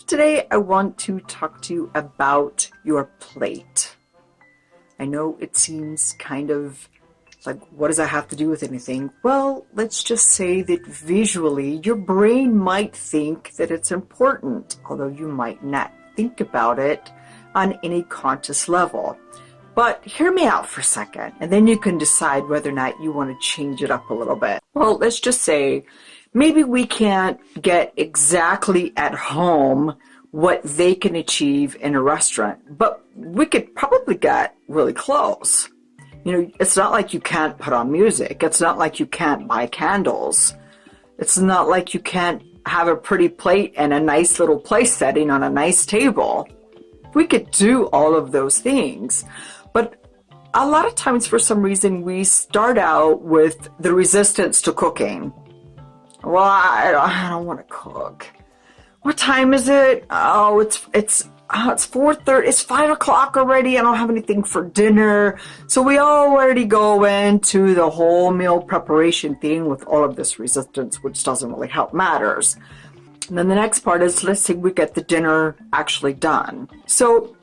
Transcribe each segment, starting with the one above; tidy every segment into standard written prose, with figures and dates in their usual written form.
Today I want to talk to you about your plate. I know it seems kind of like, what does that have to do with anything? Well, let's just say that visually your brain might think that it's important, although you might not think about it on any conscious level. But hear me out for a second, and then you can decide whether or not you want to change it up a little bit. Well, let's just say maybe we can't get exactly at home what they can achieve in a restaurant, but we could probably get really close. You know, it's not like you can't put on music. It's not like you can't buy candles. It's not like you can't have a pretty plate and a nice little place setting on a nice table. We could do all of those things. But a lot of times, for some reason, we start out with the resistance to cooking. Well, I don't want to cook. What time is it? Oh, it's 4:30. It's 5 o'clock already. I don't have anything for dinner. So we already go into the whole meal preparation thing with all of this resistance, which doesn't really help matters. And then the next part is, let's say we get the dinner actually done. So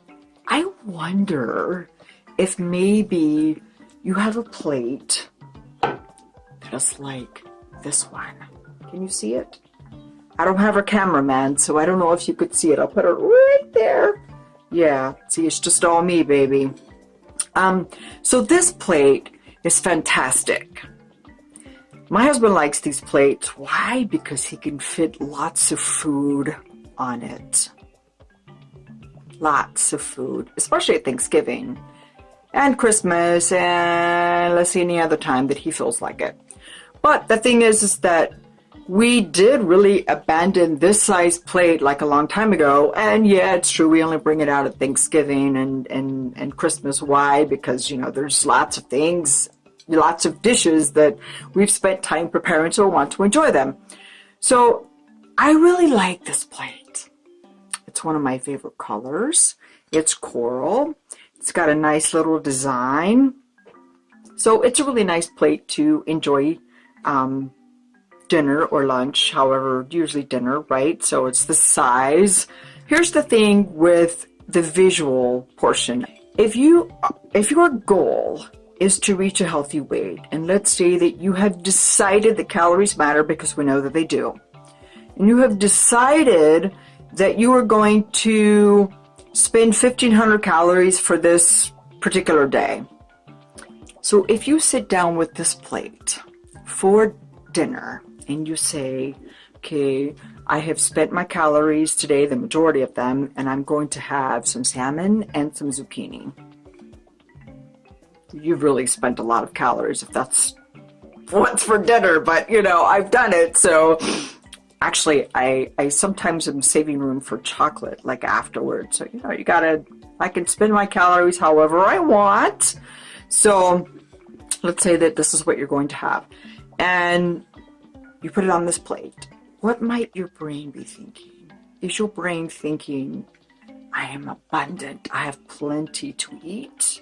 I wonder if maybe you have a plate just like this one. Can you see it? I don't have a cameraman, so I don't know if you could see it. I'll put it right there. Yeah, see, it's just all me, baby. So this plate is fantastic. My husband likes these plates. Why? Because he can fit lots of food on it. Lots of food, especially at Thanksgiving and Christmas and let's see, any other time that he feels like it. But the thing is that we did really abandon this size plate like a long time ago. And yeah, it's true, we only bring it out at Thanksgiving and Christmas. Why? Because, you know, there's lots of things, lots of dishes that we've spent time preparing, so we want to enjoy them. So I really like this plate. It's one of my favorite colors. It's coral. It's got a nice little design. So it's a really nice plate to enjoy dinner or lunch, however, usually dinner, right? So it's the size. Here's the thing with the visual portion. If your goal is to reach a healthy weight, and let's say that you have decided that calories matter, because we know that they do, and you have decided that you are going to spend 1,500 calories for this particular day. So if you sit down with this plate for dinner and you say, okay, I have spent my calories today, the majority of them, and I'm going to have some salmon and some zucchini. You've really spent a lot of calories if that's what's for dinner, but you know, I've done it. So actually, I sometimes am saving room for chocolate, like afterwards. So, you know, I can spend my calories however I want. So let's say that this is what you're going to have. And you put it on this plate. What might your brain be thinking? Is your brain thinking, I am abundant, I have plenty to eat?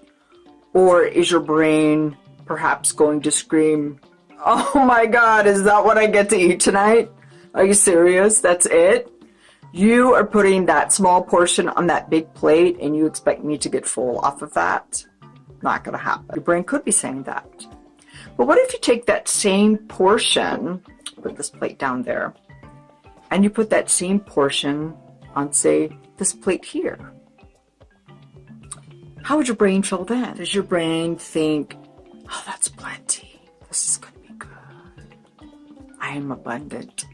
Or is your brain perhaps going to scream, oh my God, is that what I get to eat tonight? Are you serious? That's it? You are putting that small portion on that big plate and you expect me to get full off of that? Not going to happen. Your brain could be saying that. But what if you take that same portion, put this plate down there, and you put that same portion on, say, this plate here? How would your brain feel then? Does your brain think, oh, that's plenty. This is going to be good. I am abundant.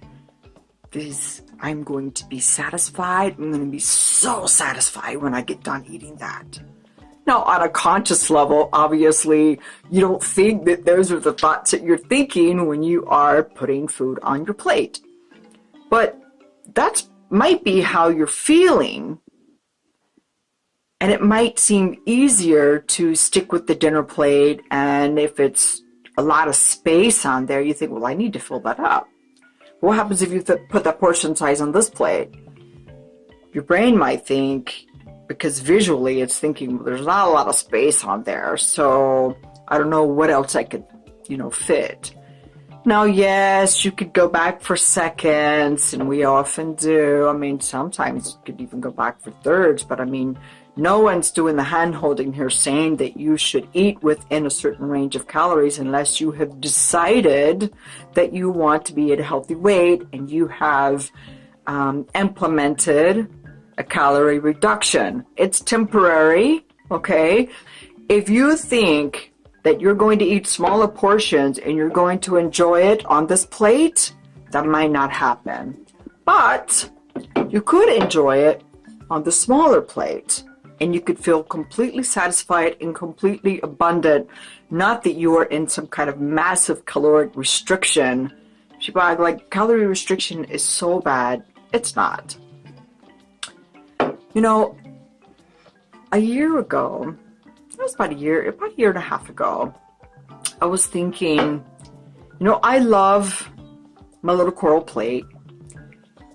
I'm going to be satisfied. I'm going to be so satisfied when I get done eating that. Now, on a conscious level, obviously, you don't think that those are the thoughts that you're thinking when you are putting food on your plate. But that might be how you're feeling. And it might seem easier to stick with the dinner plate. And if it's a lot of space on there, you think, well, I need to fill that up. What happens if you put that portion size on this plate? Your brain might think, because visually it's thinking, well, there's not a lot of space on there, so I don't know what else I could, fit. Now, yes, you could go back for seconds, and we often do. I mean, sometimes you could even go back for thirds, but I mean, no one's doing the hand holding here saying that you should eat within a certain range of calories unless you have decided that you want to be at a healthy weight and you have implemented a calorie reduction. It's temporary, okay? If you think that you're going to eat smaller portions and you're going to enjoy it on this plate, that might not happen. But you could enjoy it on the smaller plate and you could feel completely satisfied and completely abundant. Not that you are in some kind of massive caloric restriction. People act like calorie restriction is so bad. It's not. You know, a year ago, it was about a year and a half ago, I was thinking, you know, I love my little coral plate.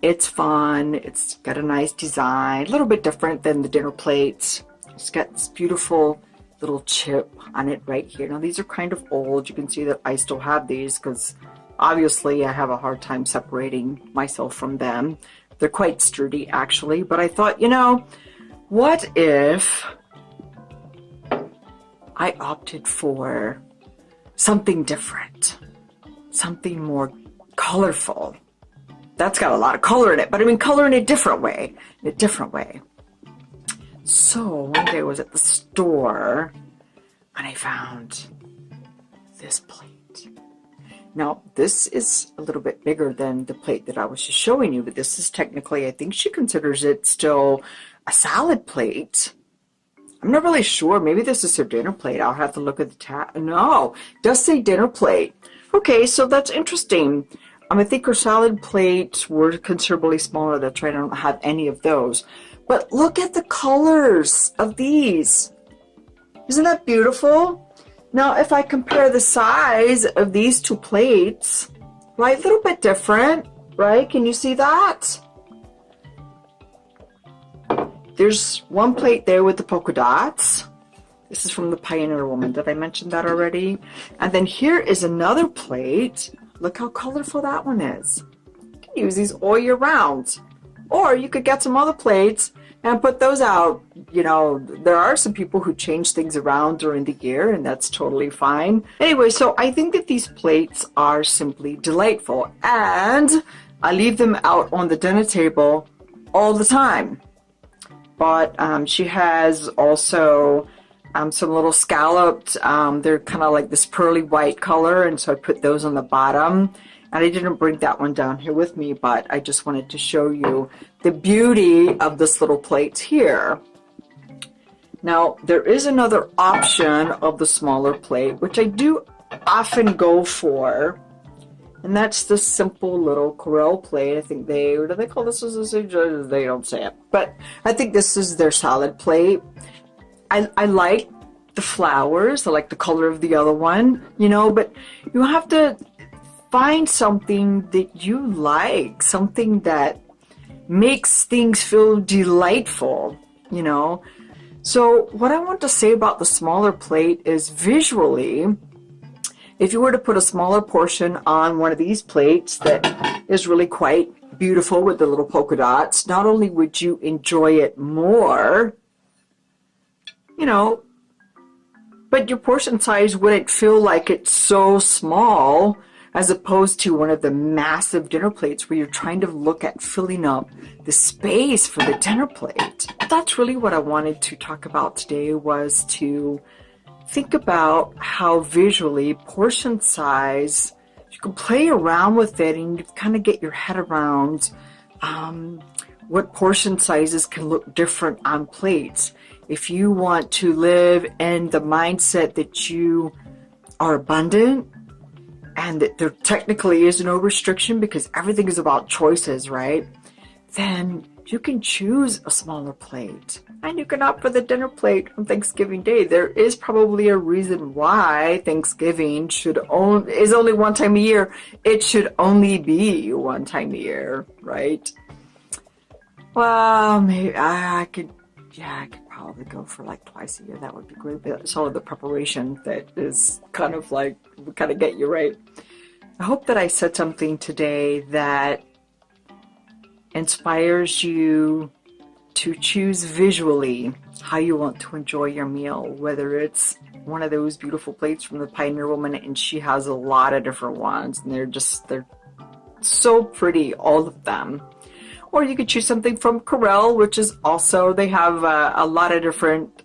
It's fun. It's got a nice design, a little bit different than the dinner plates. It's got this beautiful little chip on it right here. Now, these are kind of old. You can see that I still have these because obviously I have a hard time separating myself from them. They're quite sturdy, actually. But I thought, you know, what if I opted for something different, something more colorful? That's got a lot of color in it, but I mean color in a different way, So one day I was at the store and I found this plate. Now, this is a little bit bigger than the plate that I was just showing you, but this is technically, I think she considers it still a salad plate. I'm not really sure. Maybe this is her dinner plate. I'll have to look at the tab. No, it does say dinner plate. Okay, so that's interesting. I think her salad plates were considerably smaller. That's right, I don't have any of those. But look at the colors of these. Isn't that beautiful? Now, if I compare the size of these two plates, right, a little bit different, right? Can you see that? There's one plate there with the polka dots. This is from the Pioneer Woman. Did I mention that already? And then here is another plate. Look how colorful that one is. You can use these all year round. Or you could get some other plates and put those out. You know, there are some people who change things around during the year, and that's totally fine. Anyway, so I think that these plates are simply delightful. And I leave them out on the dinner table all the time. But she has also some little scalloped, they're kind of like this pearly white color, and so I put those on the bottom. And I didn't bring that one down here with me, but I just wanted to show you the beauty of this little plate here. Now, there is another option of the smaller plate, which I do often go for, and that's the simple little Corelle plate. I think what do they call this? They don't say it, but I think this is their salad plate. I like the flowers. I like the color of the other one, you know, but you have to find something that you like, something that makes things feel delightful, you know. So what I want to say about the smaller plate is visually, if you were to put a smaller portion on one of these plates that is really quite beautiful with the little polka dots, not only would you enjoy it more, you know, but your portion size wouldn't feel like it's so small as opposed to one of the massive dinner plates where you're trying to look at filling up the space for the dinner plate. That's really what I wanted to talk about today, was to think about how visually portion size, you can play around with it and you kind of get your head around what portion sizes can look different on plates. If you want to live in the mindset that you are abundant and that there technically is no restriction because everything is about choices, right? Then you can choose a smaller plate and you can opt for the dinner plate on Thanksgiving Day. There is probably a reason why Thanksgiving is only one time a year. It should only be one time a year, right? Well, maybe I could probably go for like twice a year. That would be great. But it's all of the preparation that is kind of get you right. I hope that I said something today that inspires you to choose visually how you want to enjoy your meal, whether it's one of those beautiful plates from the Pioneer Woman, and she has a lot of different ones, and they're so pretty, all of them. Or you could choose something from Corel, which is also, they have a lot of different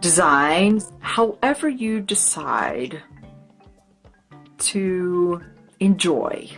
designs. However you decide to enjoy,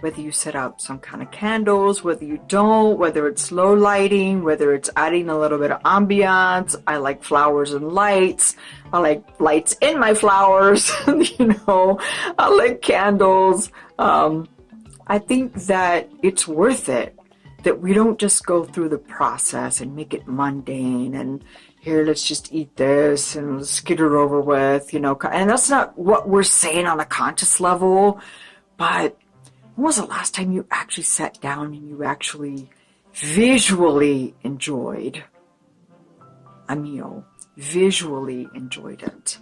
whether you set out some kind of candles, whether you don't, whether it's low lighting, whether it's adding a little bit of ambiance. I like flowers and lights. I like lights in my flowers. I like candles. I think that it's worth it, that we don't just go through the process and make it mundane and here, let's just eat this and let's get it over with, and that's not what we're saying on a conscious level. But when was the last time you actually sat down and you actually visually enjoyed a meal, visually enjoyed it?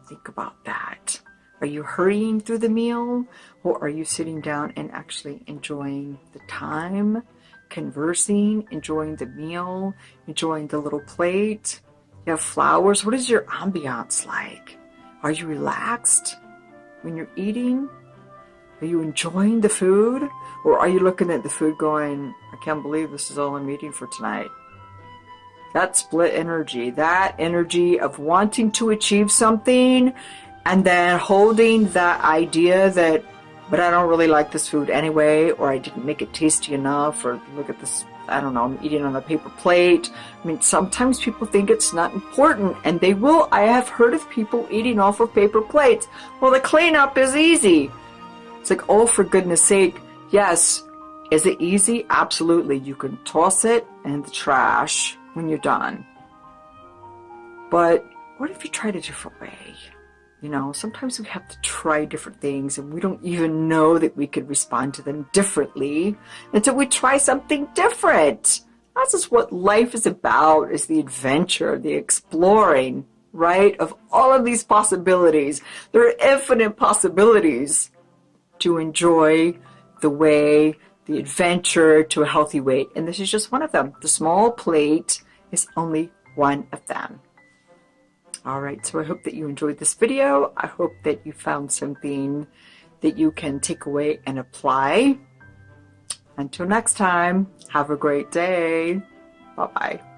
Think about that. Are you hurrying through the meal, or are you sitting down and actually enjoying the time, conversing, enjoying the meal, enjoying the little plate? You have flowers. What is your ambiance like? Are you relaxed when you're eating? Are you enjoying the food? Or are you looking at the food going, I can't believe this is all I'm eating for tonight? That split energy, that energy of wanting to achieve something and then holding that idea that, but I don't really like this food anyway, or I didn't make it tasty enough, or look at this, I don't know, I'm eating on a paper plate. I mean, sometimes people think it's not important, and they will. I have heard of people eating off of paper plates. Well, the cleanup is easy. It's like, oh, for goodness sake, yes. Is it easy? Absolutely. You can toss it in the trash when you're done. But what if you tried a different way? Sometimes we have to try different things and we don't even know that we could respond to them differently until we try something different. That's just what life is about, is the adventure, the exploring, right? Of all of these possibilities. There are infinite possibilities to enjoy the way, the adventure to a healthy weight. And this is just one of them. The small plate is only one of them. All right, so I hope that you enjoyed this video. I hope that you found something that you can take away and apply. Until next time, have a great day. Bye-bye.